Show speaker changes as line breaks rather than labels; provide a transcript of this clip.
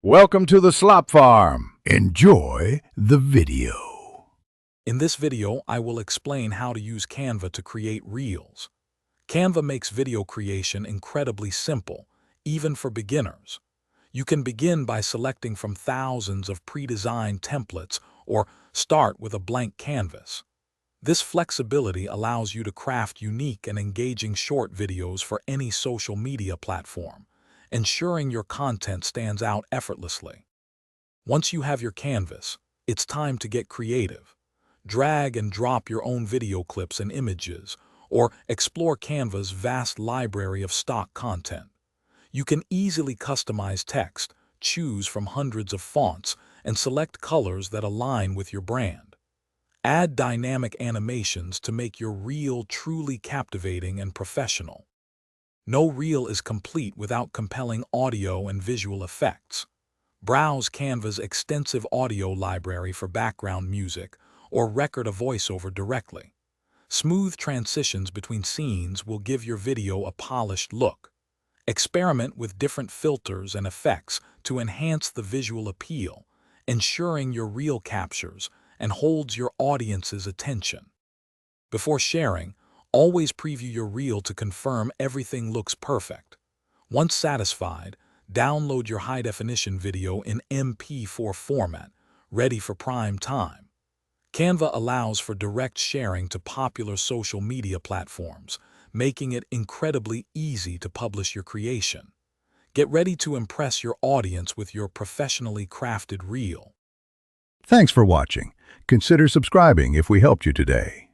Welcome to the Slop Farm. Enjoy the video.
In this video, I will explain how to use Canva to create Reels. Canva makes video creation incredibly simple, even for beginners. You can begin by selecting from thousands of pre-designed templates or start with a blank canvas. This flexibility allows you to craft unique and engaging short videos for any social media platform, ensuring your content stands out effortlessly. Once you have your canvas, it's time to get creative. Drag and drop your own video clips and images, or explore Canva's vast library of stock content. You can easily customize text, choose from hundreds of fonts, and select colors that align with your brand. Add dynamic animations to make your reel truly captivating and professional. No reel is complete without compelling audio and visual effects. Browse Canva's extensive audio library for background music or record a voiceover directly. Smooth transitions between scenes will give your video a polished look. Experiment with different filters and effects to enhance the visual appeal, ensuring your reel captures and holds your audience's attention. Before sharing, always preview your reel to confirm everything looks perfect. Once satisfied, download your high-definition video in MP4 format, ready for prime time. Canva allows for direct sharing to popular social media platforms, making it incredibly easy to publish your creation. Get ready to impress your audience with your professionally crafted reel.
Thanks for watching. Consider subscribing if we helped you today.